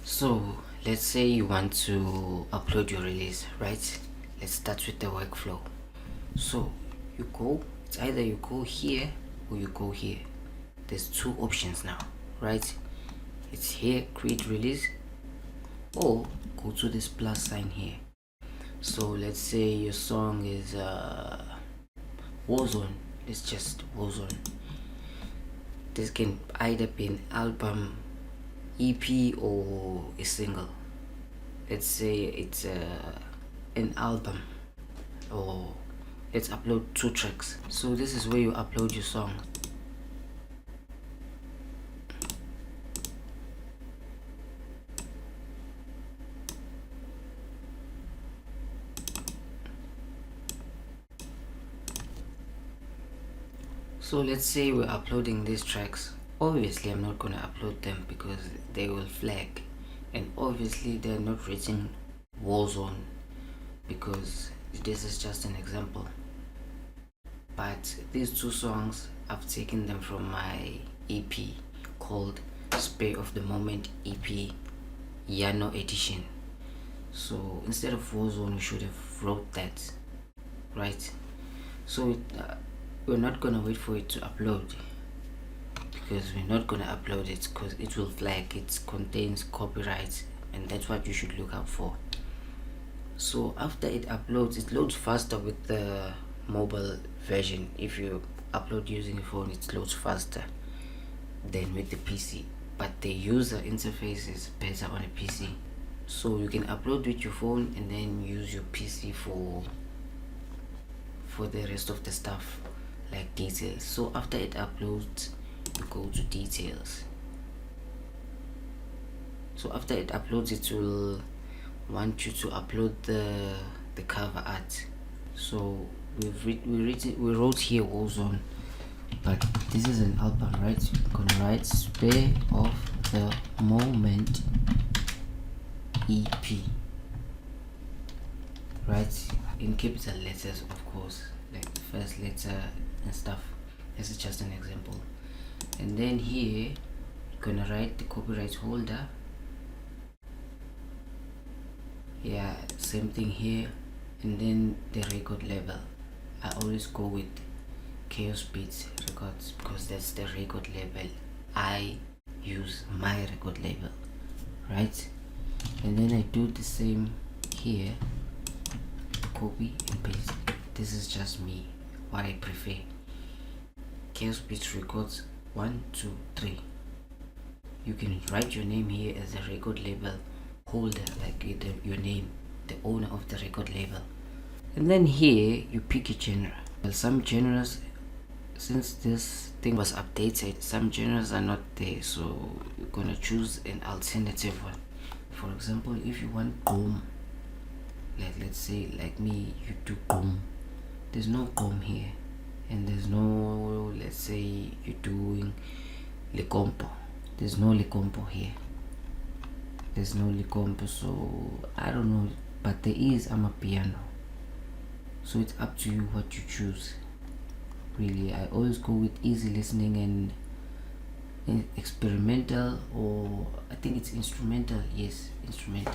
So let's say you want to upload your release, right? Let's start with the workflow. So it's either you go here or you go here. There's two options now, right? It's here, create release, or go to this plus sign here. So let's say your song is Warzone. It's just Warzone. This can either be an album, EP, or a single. Let's say it's an album, or let's upload 2 tracks. So this is where you upload your song. So let's say we're uploading these tracks. Obviously I'm not gonna upload them because they will flag, and obviously they're not reaching Warzone because this is just an example. But these 2 songs, I've taken them from my EP called Spare of the Moment EP Yano Edition. So instead of Warzone, we should have wrote that, right? So we're not gonna wait for it to upload, because we're not gonna upload it because it will flag, it contains copyright, and that's what you should look out for. So after it uploads, it loads faster with the mobile version. If you upload using a phone, it loads faster than with the PC, but the user interface is better on a PC. So you can upload with your phone and then use your PC for the rest of the stuff, like details. So after it uploads, you go to details. So after it uploads, it will want you to upload the cover art. So we wrote here Warzone, but this is an album, right? So you're gonna write Spare of the Moment EP, right? In capital letters, of course, like the first letter and stuff. This is just an example. And then here you're gonna write the copyright holder. Yeah, same thing here. And then the record label. I always go with Chaos Beats Records because that's the record label I use, my record label, right? And then I do the same here, copy and paste. This is just me, what I prefer. Chaos Beats Records 1, 2, 3. You can write your name here as a record label holder, like your name, the owner of the record label. And then here you pick a genre. Well, some genres, since this thing was updated, some genres are not there, so you're gonna choose an alternative one. For example, if you want boom, like let's say like me, you do boom, there's no boom here, and there's no, let's say you're doing licompo, there's no licompo here, there's no licompo, so I don't know, but there is amapiano. So it's up to you what you choose. Really, I always go with easy listening and experimental, or I think it's instrumental. Yes, instrumental.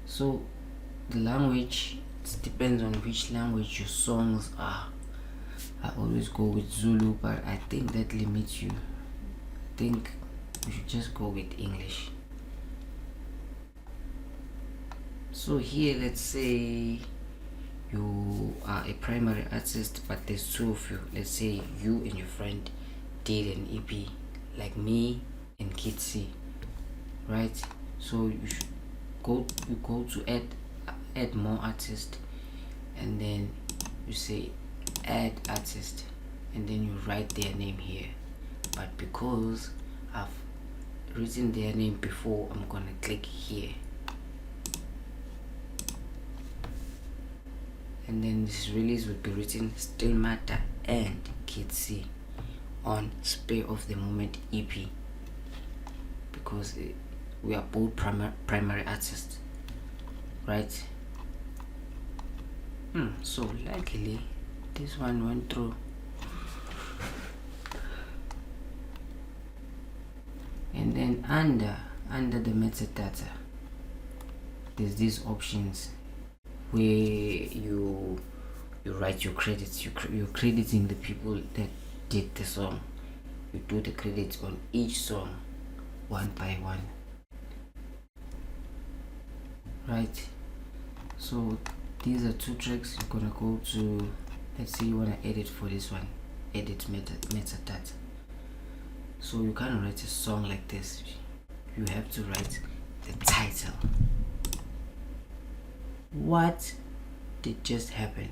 So the language, it depends on which language your songs are. I always go with Zulu, but I think that limits you. I think you should just go with English. So here, let's say you are a primary artist, but there's 2 of you. Let's say you and your friend did an EP, like me and Kid C, right? So you should go to add more artists, and then you say add artist, and then you write their name here. But because I've written their name before, I'm gonna click here, and then this release will be written Still Matter and Kid C on Spare of the Moment EP, because we are both primary artists, right? So luckily this one went through. and then under the metadata there's these options where you write your credits. You're crediting the people that did the song. You do the credits on each song one by one, right? So these are 2 tracks. You're gonna go to, let's say you want to edit for this one, edit metadata. So you can't write a song like this. You have to write the title. What did just happen?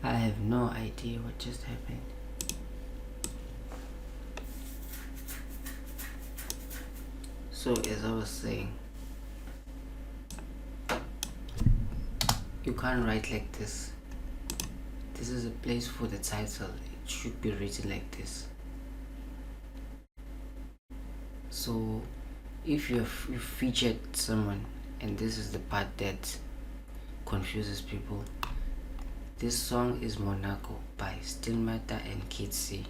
I have no idea what just happened. So as I was saying, you can't write like this. This is a place for the title. It should be written like this. So if you featured someone, and this is the part that confuses people, this song is Monaco by Stillmatter and Kid C.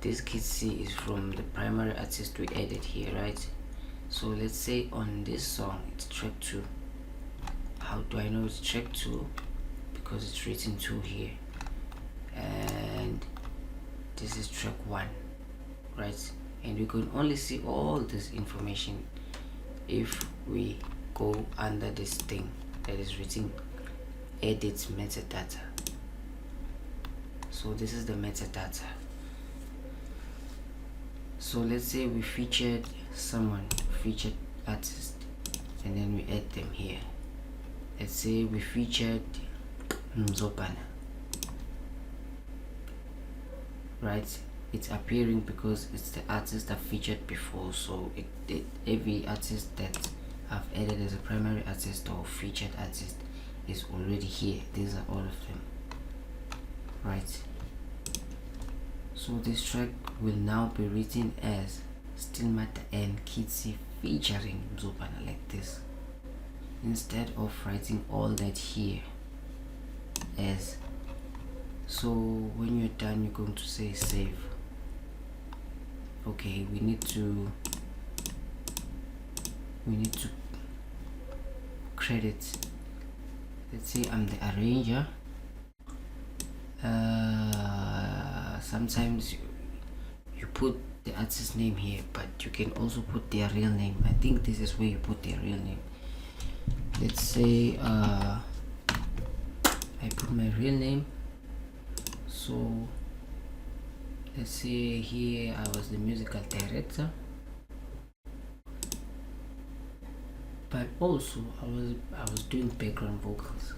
This Kid C is from the primary artist we added here, right? So let's say on this song it's track 2. How do I know it's track 2? Because it's written 2 here, and this is track 1, right? And we can only see all this information if we go under this thing that is written edit metadata. So this is the metadata. So let's say we featured someone, featured artist, and then we add them here. Let's say we featured Mzopana, right? It's appearing because it's the artist I featured before. So every artist that I've added as a primary artist or featured artist is already here. These are all of them, right? So this track will now be written as Stillmatter and Kid C featuring Mzopana, like this, instead of writing all that here as. So when you're done, you're going to say save. Okay, we need to credit. Let's say I'm the arranger. Sometimes you put the artist name here, but you can also put their real name. I think this is where you put their real name. Let's say I put my real name. So let's say here I was the musical director, but also I was doing background vocals,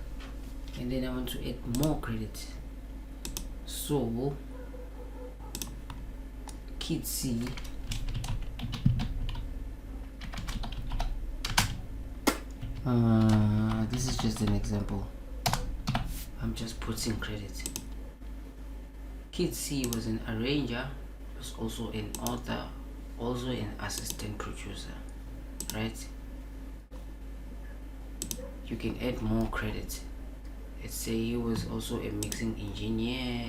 and then I want to add more credits. So Kid C this is just an example. I'm just putting credits. Kid C was an arranger, was also an author, also an assistant producer, right? You can add more credits. Let's say he was also a mixing engineer,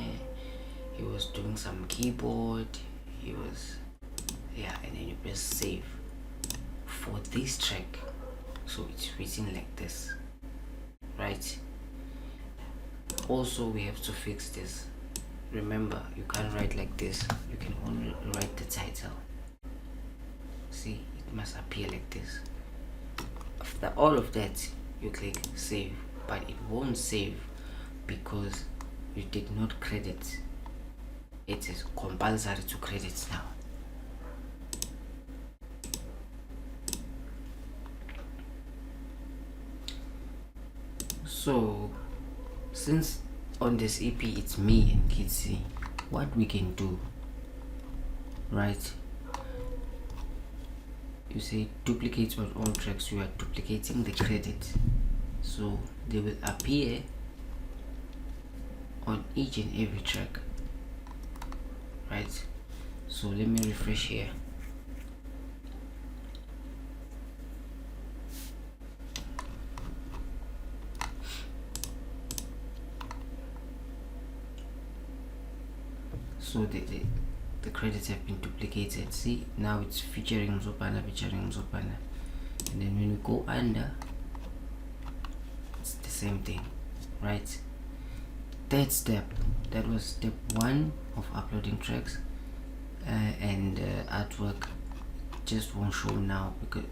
he was doing some keyboard, he was, yeah, and then you press save for this track. So it's written like this, right? Also we have to fix this. Remember, you can't write like this. You can only write the title. See, it must appear like this. After all of that, you click save, but it won't save because you did not credit. It is compulsory to credit now. So since on this EP it's me and Kid C, what we can do, right? You say duplicate on all tracks. You are duplicating the credit, so they will appear on each and every track, right? So let me refresh here. so the credits have been duplicated. See, now it's featuring Mzopana, and then when we go under, it's the same thing, right? Third step, that was step 1 of uploading tracks, and artwork just won't show now because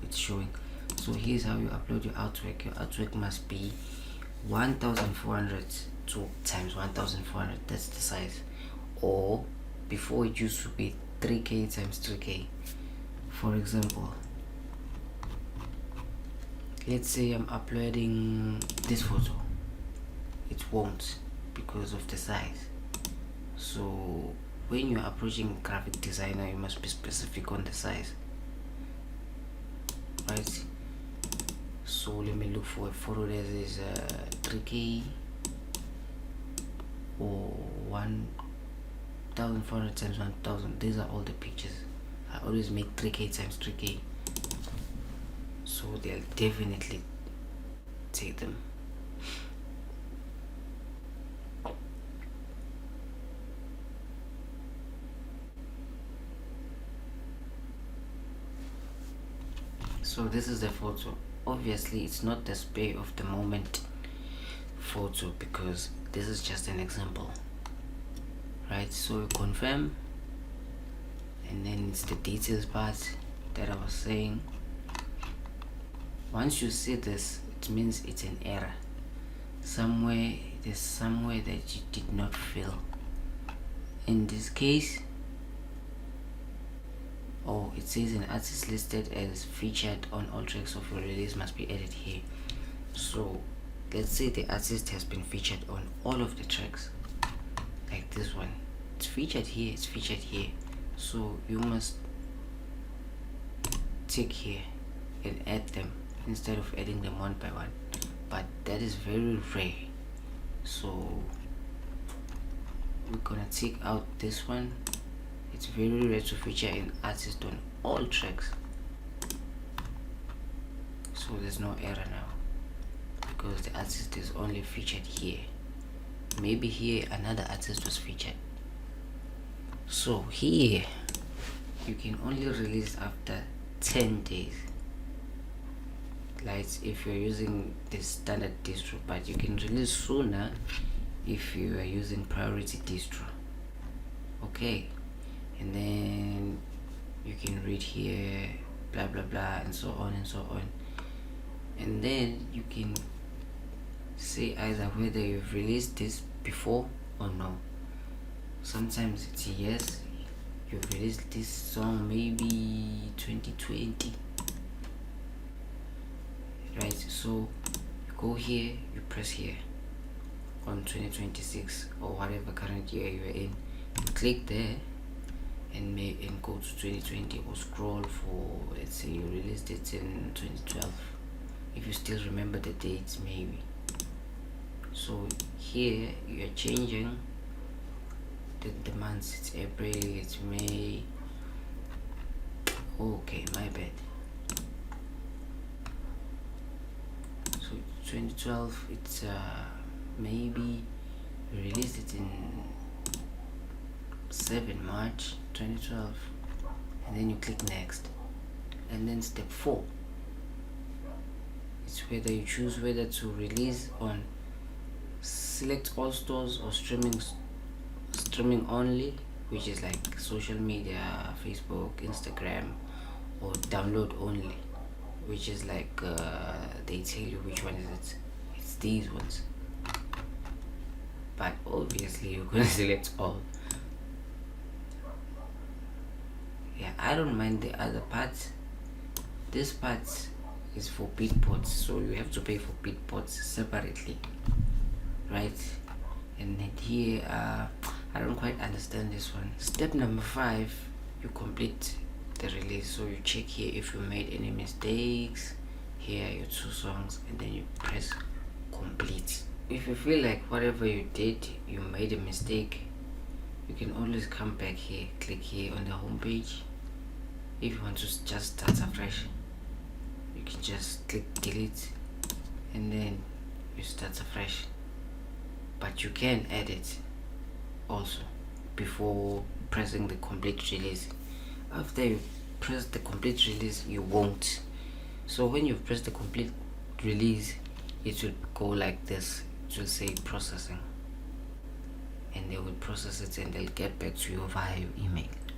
it's showing. So here's how you upload your artwork. Your artwork must be 1400 times 1400, that's the size. Or before, it used to be 3K times 3K. For example, let's say I'm uploading this photo, it won't because of the size. So when you're approaching graphic designer, you must be specific on the size, right? So let me look for a photo that is 3K or 1400 times 1000. These are all the pictures. I always make 3K times 3K, so they'll definitely take them. So this is the photo. Obviously it's not the spur of the moment photo because this is just an example, right? So you confirm, and then it's the details part that I was saying. Once you see this, it means it's an error there's somewhere that you did not fill. In this case, it says an artist listed as featured on all tracks of your release must be added here. So let's say the artist has been featured on all of the tracks, like this one. It's featured here, so you must tick here and add them instead of adding them one by one, but that is very rare. So we're gonna tick out this one. It's very rare to feature an artist on all tracks, so there's no error now because the artist is only featured here. Maybe here another artist was featured. So here you can only release after 10 days, like if you're using the standard distro, but you can release sooner if you are using priority distro. Okay, and then you can read here blah blah blah and so on and so on, and then you can say either whether you've released this before or no. Sometimes it's yes, you've released this song maybe 2020, right? So you go here, you press here on 2026 or whatever current year you're in, you click there and go to 2020, or scroll for, let's say you released it in 2012 if you still remember the dates maybe. So here you are changing the months. It's April, it's May. Okay, my bad. So 2012, it's maybe you released it in 7 March 2012, and then you click next, and then step 4, it's whether you choose whether to release on select all stores or streaming only, which is like social media, Facebook, Instagram, or download only, which is like they tell you which one is it. It's these ones, but obviously you're gonna select all. Yeah, I don't mind the other parts. This part is for beatpots, so you have to pay for beatpots separately, right? And then here I don't quite understand this one. Step number 5, you complete the release. So you check here if you made any mistakes. Here are your 2 songs, and then you press complete. If you feel like whatever you did you made a mistake, you can always come back here, click here on the home page. If you want to just start afresh, you can just click delete and then you start afresh. But you can edit also before pressing the complete release. After you press the complete release, you won't. So when you press the complete release, it will go like this. It will say processing, and they will process it and they'll get back to you via your email.